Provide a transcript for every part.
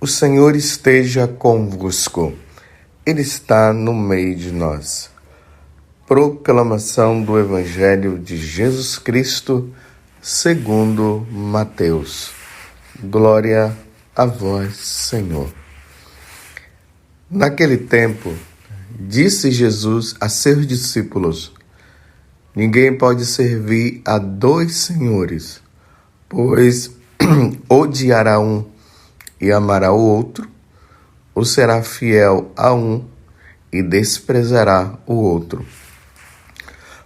O Senhor esteja convosco. Ele está no meio de nós. Proclamação do Evangelho de Jesus Cristo, segundo Mateus. Glória a vós, Senhor. Naquele tempo, disse Jesus a seus discípulos: ninguém pode servir a dois senhores, pois odiará um e amará o outro, ou será fiel a um e desprezará o outro.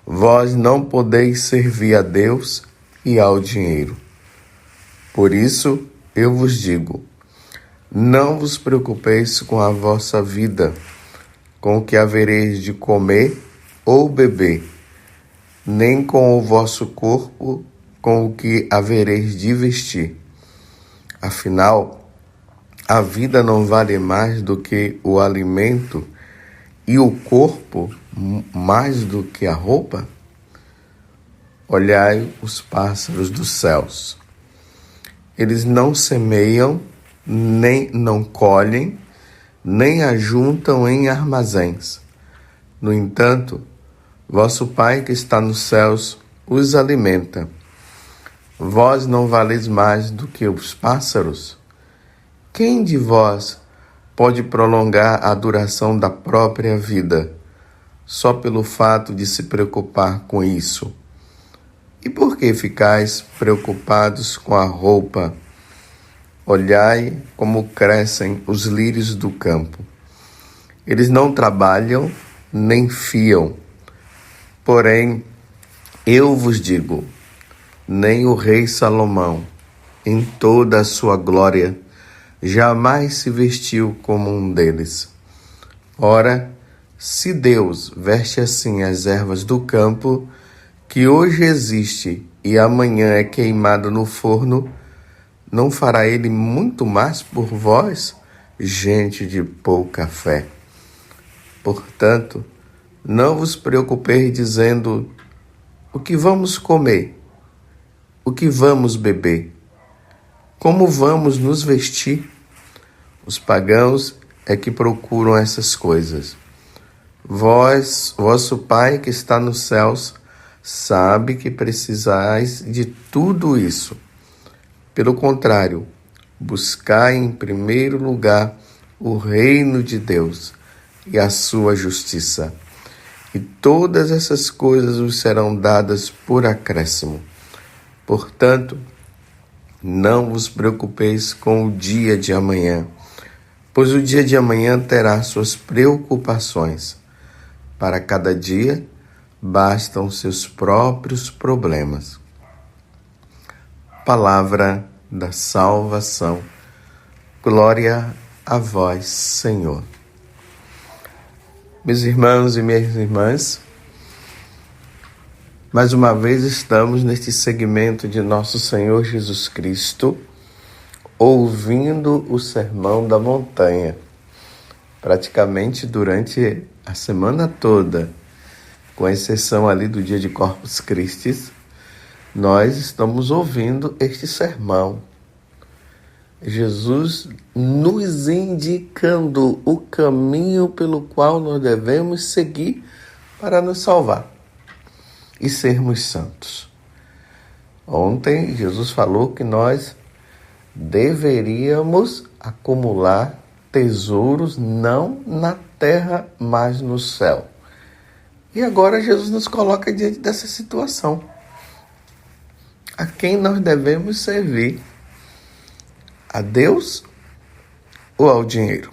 Vós não podeis servir a Deus e ao dinheiro. Por isso eu vos digo, não vos preocupeis com a vossa vida, com o que havereis de comer ou beber, nem com o vosso corpo, com o que havereis de vestir. Afinal, a vida não vale mais do que o alimento e o corpo mais do que a roupa? Olhai os pássaros dos céus. Eles não semeiam, nem não colhem, nem ajuntam em armazéns. No entanto, vosso Pai que está nos céus os alimenta. Vós não valeis mais do que os pássaros? Quem de vós pode prolongar a duração da própria vida, só pelo fato de se preocupar com isso? E por que ficais preocupados com a roupa? Olhai como crescem os lírios do campo. Eles não trabalham nem fiam. Porém, eu vos digo, nem o rei Salomão, em toda a sua glória, jamais se vestiu como um deles. Ora, se Deus veste assim as ervas do campo, que hoje existe e amanhã é queimado no forno, não fará ele muito mais por vós, gente de pouca fé? Portanto, não vos preocupeis dizendo: o que vamos comer? O que vamos beber? Como vamos nos vestir? Os pagãos é que procuram essas coisas. Vosso Pai que está nos céus, sabe que precisais de tudo isso. Pelo contrário, buscai em primeiro lugar o reino de Deus e a sua justiça, e todas essas coisas vos serão dadas por acréscimo. Portanto, não vos preocupeis com o dia de amanhã, pois o dia de amanhã terá suas preocupações. Para cada dia, bastam seus próprios problemas. Palavra da salvação. Glória a vós, Senhor. Meus irmãos e minhas irmãs, mais uma vez estamos neste segmento de Nosso Senhor Jesus Cristo, ouvindo o Sermão da Montanha. Praticamente durante a semana toda, com exceção ali do dia de Corpus Christi, nós estamos ouvindo este sermão. Jesus nos indicando o caminho pelo qual nós devemos seguir para nos salvar e sermos santos. Ontem, Jesus falou que nós deveríamos acumular tesouros não na terra, mas no céu. E agora Jesus nos coloca diante dessa situação. A quem nós devemos servir? A Deus ou ao dinheiro?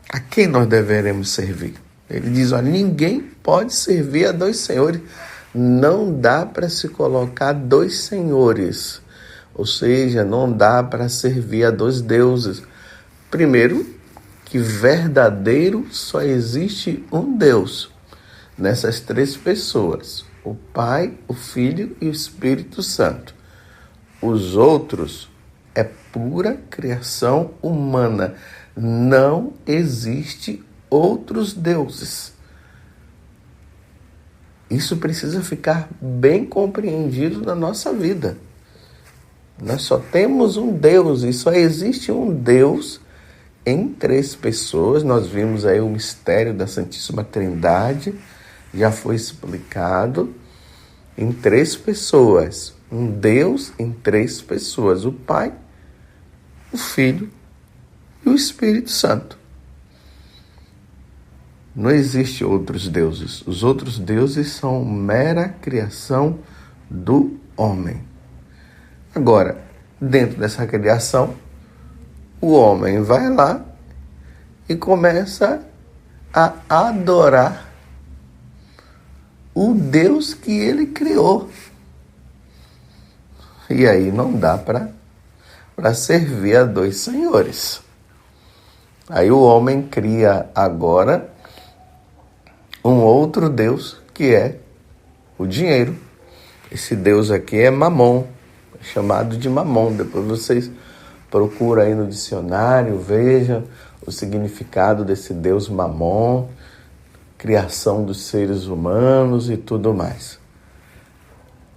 A quem nós deveremos servir? Ele diz, olha, ninguém pode servir a dois senhores. Não dá para se colocar dois senhores. Ou seja, não dá para servir a dois deuses. Primeiro, que verdadeiro só existe um Deus. Nessas três pessoas, o Pai, o Filho e o Espírito Santo. Os outros é pura criação humana. Não existe outros deuses. Isso precisa ficar bem compreendido na nossa vida. Nós só temos um Deus e só existe um Deus em 3 pessoas. Nós vimos aí o mistério da Santíssima Trindade, já foi explicado, em 3 pessoas. Um Deus em 3 pessoas: o Pai, o Filho e o Espírito Santo. Não existe outros deuses. Os outros deuses são mera criação do homem. Agora, dentro dessa criação, o homem vai lá e começa a adorar o Deus que ele criou. E aí não dá para servir a 2 senhores. Aí o homem cria agora um outro Deus, que é o dinheiro. Esse Deus aqui é Mamon, é chamado de Mamon. Depois vocês procuram aí no dicionário, vejam o significado desse Deus Mamon, criação dos seres humanos e tudo mais.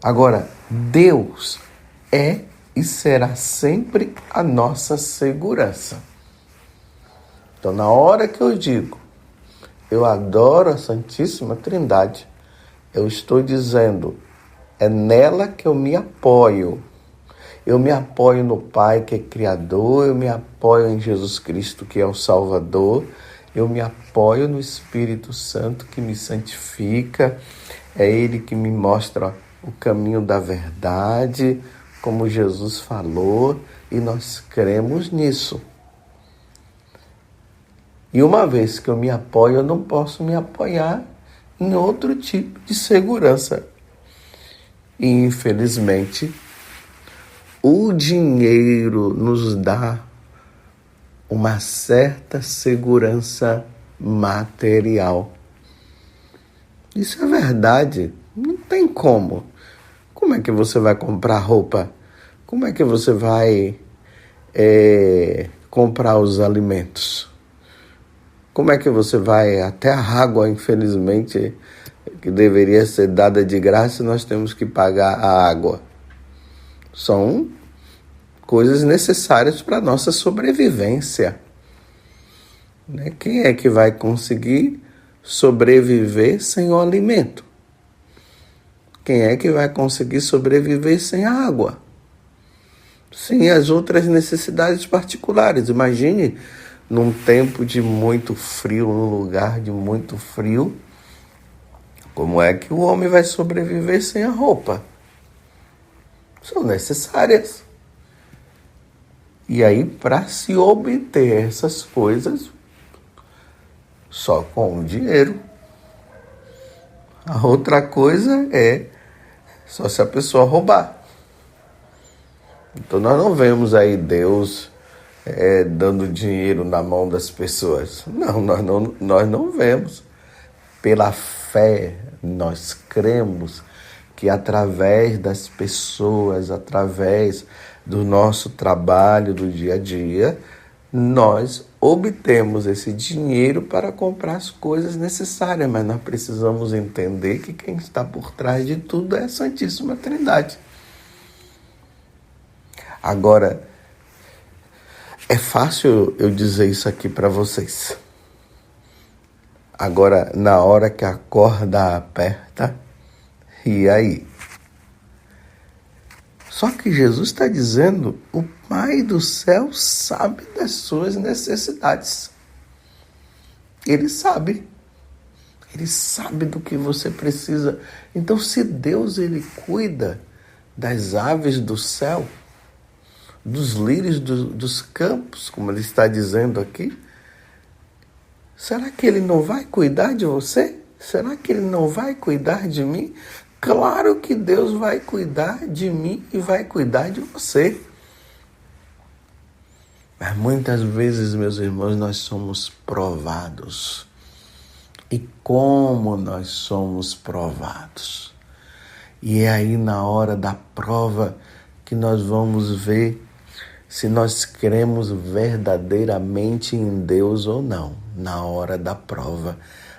Agora, Deus é e será sempre a nossa segurança. Então, na hora que eu digo, eu adoro a Santíssima Trindade, eu estou dizendo, é nela que eu me apoio. Eu me apoio no Pai, que é Criador, eu me apoio em Jesus Cristo, que é o Salvador, eu me apoio no Espírito Santo, que me santifica, é Ele que me mostra o caminho da verdade, como Jesus falou, e nós cremos nisso. E uma vez que eu me apoio, eu não posso me apoiar em outro tipo de segurança. E, infelizmente, o dinheiro nos dá uma certa segurança material. Isso é verdade. Não tem como. Como é que você vai comprar roupa? Como é que você vai comprar os alimentos? Como é que você vai? Até a água, infelizmente, que deveria ser dada de graça, nós temos que pagar a água. São coisas necessárias para a nossa sobrevivência. Quem é que vai conseguir sobreviver sem o alimento? Quem é que vai conseguir sobreviver sem a água? Sem as outras necessidades particulares. Imagine num tempo de muito frio, num lugar de muito frio, como é que o homem vai sobreviver sem a roupa? São necessárias. E aí, para se obter essas coisas, só com o dinheiro. A outra coisa é só se a pessoa roubar. Então nós não vemos aí Deus dando dinheiro na mão das pessoas. Não, nós não vemos. Pela fé, nós cremos que através das pessoas, através do nosso trabalho do dia a dia, nós obtemos esse dinheiro para comprar as coisas necessárias, mas nós precisamos entender que quem está por trás de tudo é a Santíssima Trindade. Agora, é fácil eu dizer isso aqui para vocês. Agora, na hora que a corda aperta, e aí? Só que Jesus está dizendo, o Pai do céu sabe das suas necessidades. Ele sabe do que você precisa. Então, se Deus ele cuida das aves do céu, dos lírios dos campos, como ele está dizendo aqui, será que ele não vai cuidar de você? Será que ele não vai cuidar de mim? Claro que Deus vai cuidar de mim e vai cuidar de você. Mas muitas vezes, meus irmãos, nós somos provados. E como nós somos provados? E é aí na hora da prova que nós vamos ver se nós cremos verdadeiramente em Deus ou não. Na hora da prova,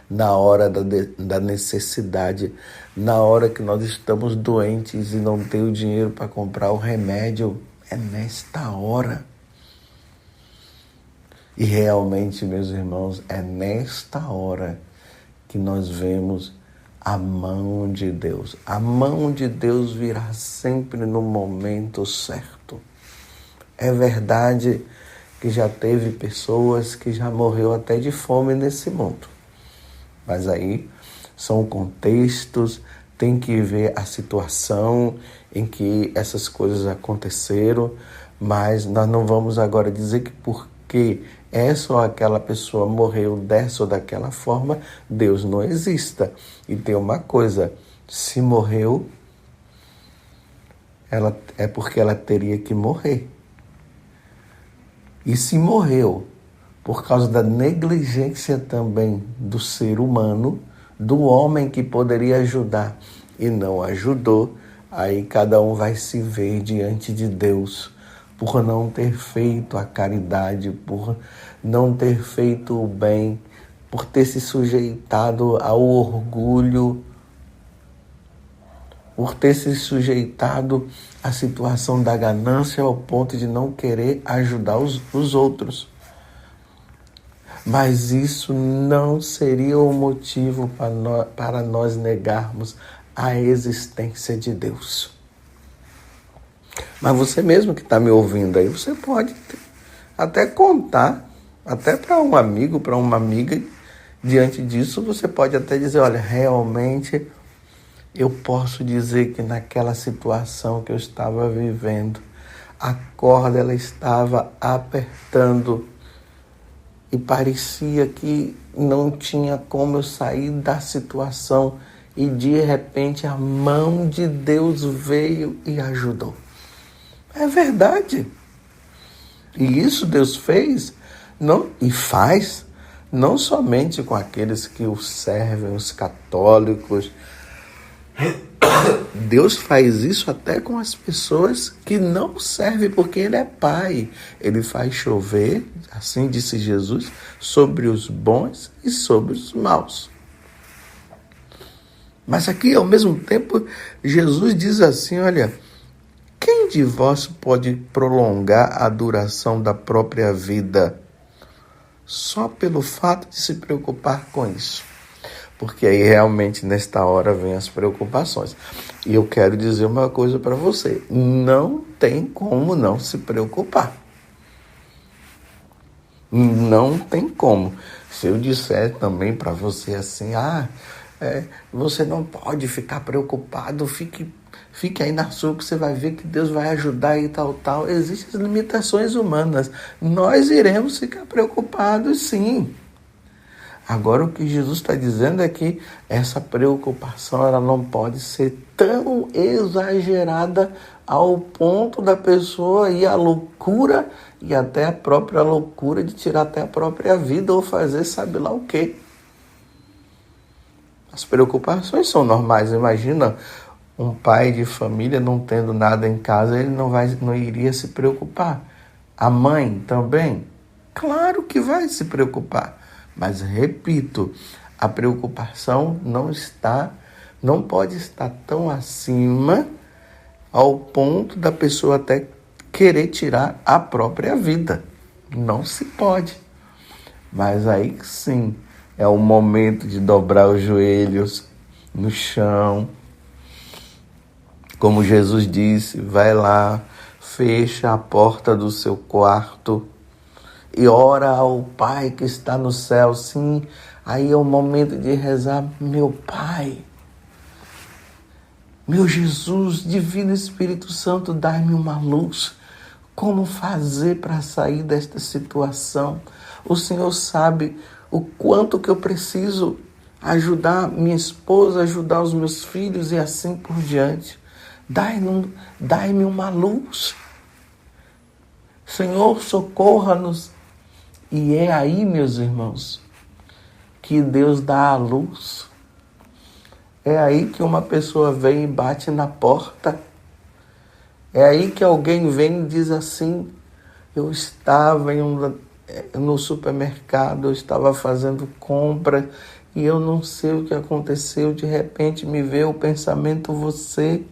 na hora da necessidade, na hora que nós estamos doentes e não tem o dinheiro para comprar o remédio. É nesta hora. E realmente, meus irmãos, é nesta hora que nós vemos a mão de Deus. A mão de Deus virá sempre no momento certo. É verdade que já teve pessoas que já morreu até de fome nesse mundo. Mas aí são contextos, tem que ver a situação em que essas coisas aconteceram, mas nós não vamos agora dizer que porque essa ou aquela pessoa morreu dessa ou daquela forma, Deus não exista. E tem uma coisa, se morreu, é porque ela teria que morrer. E se morreu por causa da negligência também do ser humano, do homem que poderia ajudar e não ajudou, aí cada um vai se ver diante de Deus por não ter feito a caridade, por não ter feito o bem, por ter se sujeitado ao orgulho, por ter se sujeitado à situação da ganância ao ponto de não querer ajudar os outros. Mas isso não seria o motivo para nós negarmos a existência de Deus. Mas você mesmo que está me ouvindo aí, você pode até contar, até para um amigo, para uma amiga, diante disso você pode até dizer, olha, realmente eu posso dizer que naquela situação que eu estava vivendo, a corda ela estava apertando e parecia que não tinha como eu sair da situação e de repente a mão de Deus veio e ajudou. É verdade. E isso Deus fez e faz não somente com aqueles que o servem, os católicos. Deus faz isso até com as pessoas que não servem, porque Ele é Pai. Ele faz chover, assim disse Jesus, sobre os bons e sobre os maus. Mas aqui, ao mesmo tempo, Jesus diz assim, olha, quem de vós pode prolongar a duração da própria vida só pelo fato de se preocupar com isso? Porque aí realmente nesta hora vem as preocupações. E eu quero dizer uma coisa para você, não tem como não se preocupar. Não tem como. Se eu disser também para você assim, você não pode ficar preocupado, fique aí na sua que você vai ver que Deus vai ajudar e tal. Existem limitações humanas. Nós iremos ficar preocupados, sim. Agora o que Jesus está dizendo é que essa preocupação ela não pode ser tão exagerada ao ponto da pessoa ir à loucura e até a própria loucura de tirar até a própria vida ou fazer sabe lá o quê. As preocupações são normais. Imagina um pai de família não tendo nada em casa, ele não iria se preocupar. A mãe também? Claro que vai se preocupar. Mas, repito, a preocupação não pode estar tão acima ao ponto da pessoa até querer tirar a própria vida. Não se pode. Mas aí sim, é o momento de dobrar os joelhos no chão. Como Jesus disse, vai lá, fecha a porta do seu quarto e ora ao Pai que está no céu. Sim, aí é o momento de rezar, meu Pai, meu Jesus, Divino Espírito Santo, dai-me uma luz. Como fazer para sair desta situação? O Senhor sabe o quanto que eu preciso ajudar minha esposa, ajudar os meus filhos e assim por diante. Dai-me uma luz. Senhor, socorra-nos. E é aí, meus irmãos, que Deus dá a luz. É aí que uma pessoa vem e bate na porta. É aí que alguém vem e diz assim, eu estava no supermercado, eu estava fazendo compra e eu não sei o que aconteceu, de repente me veio o pensamento você,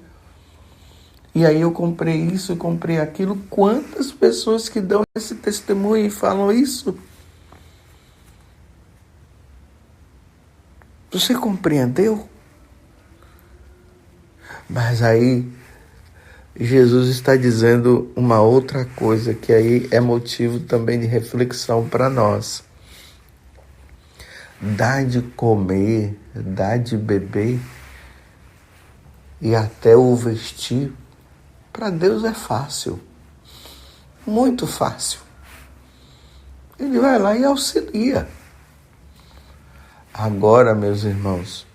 e aí eu comprei isso, comprei aquilo. Quantas pessoas que dão esse testemunho e falam isso? Você compreendeu? Mas aí Jesus está dizendo uma outra coisa, que aí é motivo também de reflexão para nós. Dar de comer, dar de beber e até o vestir, para Deus é fácil, muito fácil. Ele vai lá e auxilia. Agora, meus irmãos,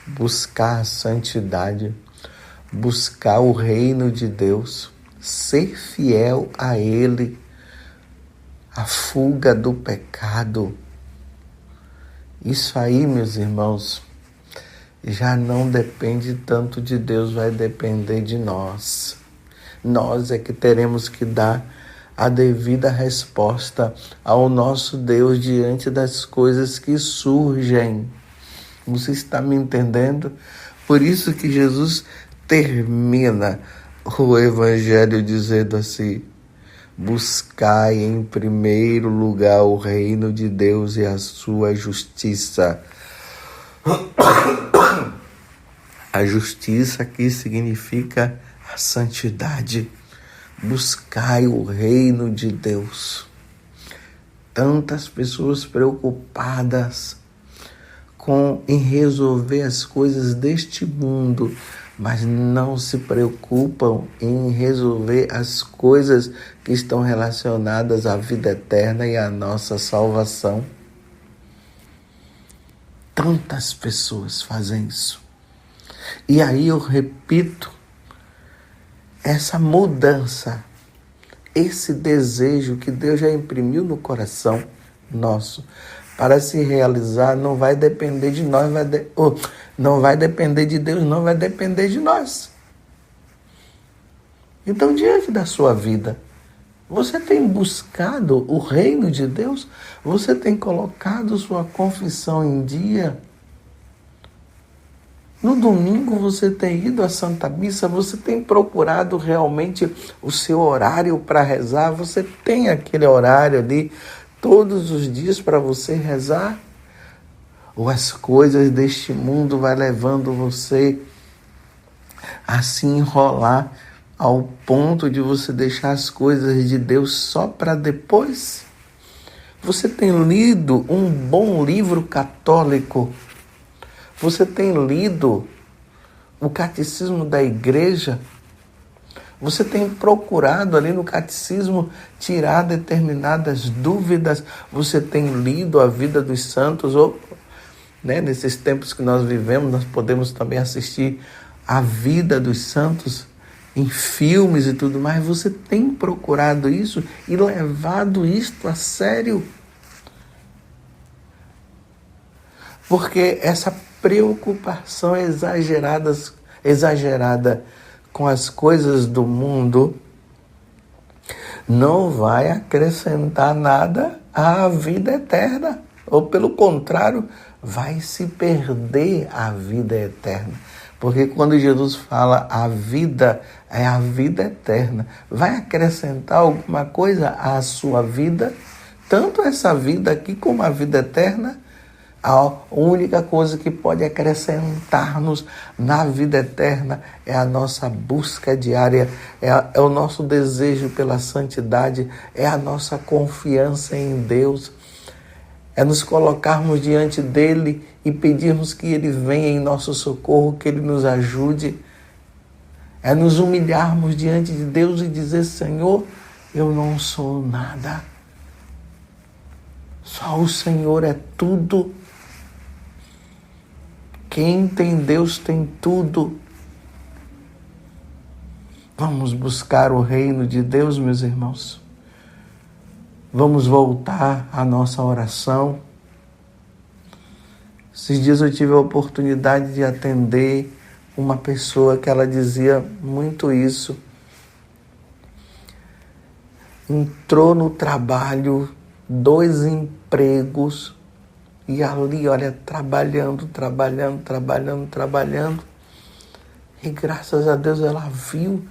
buscar a santidade, buscar o reino de Deus, ser fiel a Ele, a fuga do pecado. Isso aí, meus irmãos, já não depende tanto de Deus, vai depender de nós. Nós é que teremos que dar a devida resposta ao nosso Deus diante das coisas que surgem. Você está me entendendo? Por isso que Jesus termina o Evangelho dizendo assim: buscai em primeiro lugar o reino de Deus e a sua justiça. A justiça aqui significa a santidade. Buscai o reino de Deus. Tantas pessoas preocupadas em resolver as coisas deste mundo, mas não se preocupam em resolver as coisas que estão relacionadas à vida eterna e à nossa salvação. Tantas pessoas fazem isso. E aí eu repito, essa mudança, esse desejo que Deus já imprimiu no coração nosso, para se realizar, não vai depender de nós, não vai depender de Deus, não vai depender de nós. Então, diante da sua vida, você tem buscado o reino de Deus? Você tem colocado sua confissão em dia? No domingo você tem ido à Santa Missa? Você tem procurado realmente o seu horário para rezar? Você tem aquele horário ali todos os dias para você rezar? Ou as coisas deste mundo vai levando você a se enrolar ao ponto de você deixar as coisas de Deus só para depois? Você tem lido um bom livro católico? Você tem lido o catecismo da igreja? Você tem procurado ali no catecismo tirar determinadas dúvidas? Você tem lido a vida dos santos? Ou, nesses tempos que nós vivemos, nós podemos também assistir a vida dos santos em filmes e tudo mais. Você tem procurado isso e levado isto a sério? Porque essa preocupação exagerada com as coisas do mundo não vai acrescentar nada à vida eterna. Ou, pelo contrário, vai se perder a vida eterna. Porque quando Jesus fala a vida, é a vida eterna. Vai acrescentar alguma coisa à sua vida? Tanto essa vida aqui como a vida eterna? A única coisa que pode acrescentar-nos na vida eterna é a nossa busca diária, é o nosso desejo pela santidade, é a nossa confiança em Deus, é nos colocarmos diante dele e pedirmos que ele venha em nosso socorro, que ele nos ajude, é nos humilharmos diante de Deus e dizer: Senhor, eu não sou nada, só o Senhor é tudo. Quem tem Deus tem tudo. Vamos buscar o reino de Deus, meus irmãos. Vamos voltar à nossa oração. Esses dias eu tive a oportunidade de atender uma pessoa que ela dizia muito isso. Entrou no trabalho, 2 empregos, E ali, olha, trabalhando. E graças a Deus ela viu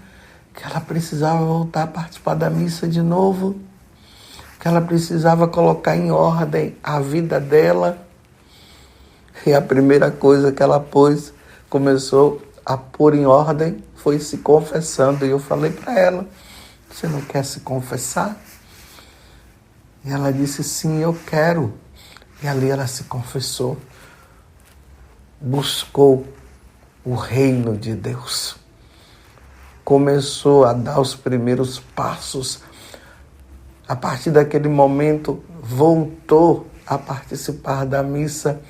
que ela precisava voltar a participar da missa de novo, que ela precisava colocar em ordem a vida dela. E a primeira coisa que ela começou a pôr em ordem, foi se confessando. E eu falei para ela: você não quer se confessar? E ela disse: sim, eu quero. E ali ela se confessou, buscou o reino de Deus, começou a dar os primeiros passos. A partir daquele momento, voltou a participar da missa,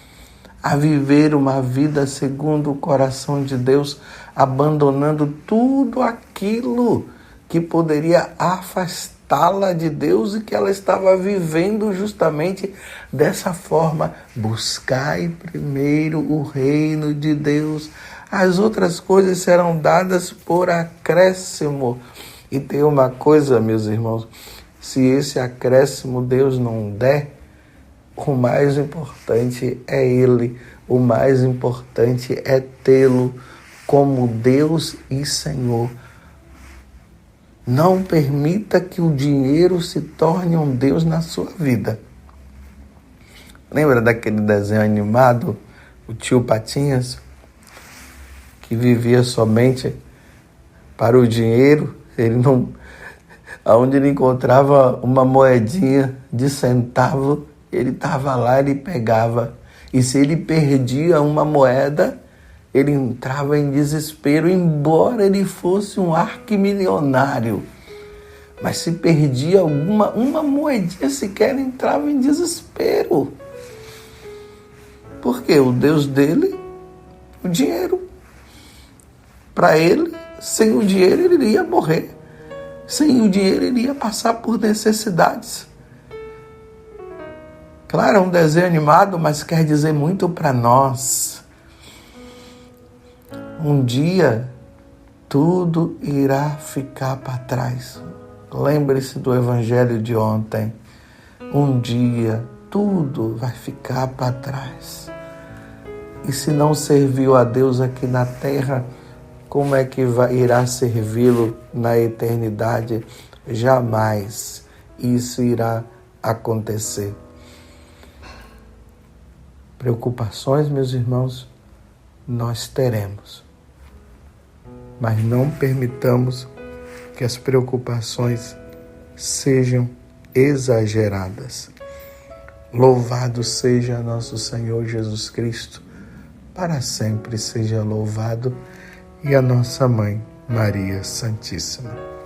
a viver uma vida segundo o coração de Deus, abandonando tudo aquilo que poderia afastá-la de Deus e que ela estava vivendo justamente dessa forma. Buscai primeiro o reino de Deus, as outras coisas serão dadas por acréscimo. E tem uma coisa, meus irmãos, se esse acréscimo Deus não der, o mais importante é Ele, o mais importante é tê-lo como Deus e Senhor. Não permita que o dinheiro se torne um Deus na sua vida. Lembra daquele desenho animado, o Tio Patinhas, que vivia somente para o dinheiro? Aonde ele encontrava uma moedinha de centavo, ele estava lá, ele pegava. E se ele perdia uma moeda, ele entrava em desespero, embora ele fosse um arquimilionário. Mas se perdia uma moedinha sequer, ele entrava em desespero. Porque o Deus dele, o dinheiro. Para ele, sem o dinheiro ele iria morrer. Sem o dinheiro ele ia passar por necessidades. Claro, é um desenho animado, mas quer dizer muito para nós. Um dia, tudo irá ficar para trás. Lembre-se do evangelho de ontem. Um dia, tudo vai ficar para trás. E se não serviu a Deus aqui na terra, como é que irá servi-lo na eternidade? Jamais isso irá acontecer. Preocupações, meus irmãos, nós teremos. Mas não permitamos que as preocupações sejam exageradas. Louvado seja nosso Senhor Jesus Cristo, para sempre seja louvado, e a nossa Mãe, Maria Santíssima.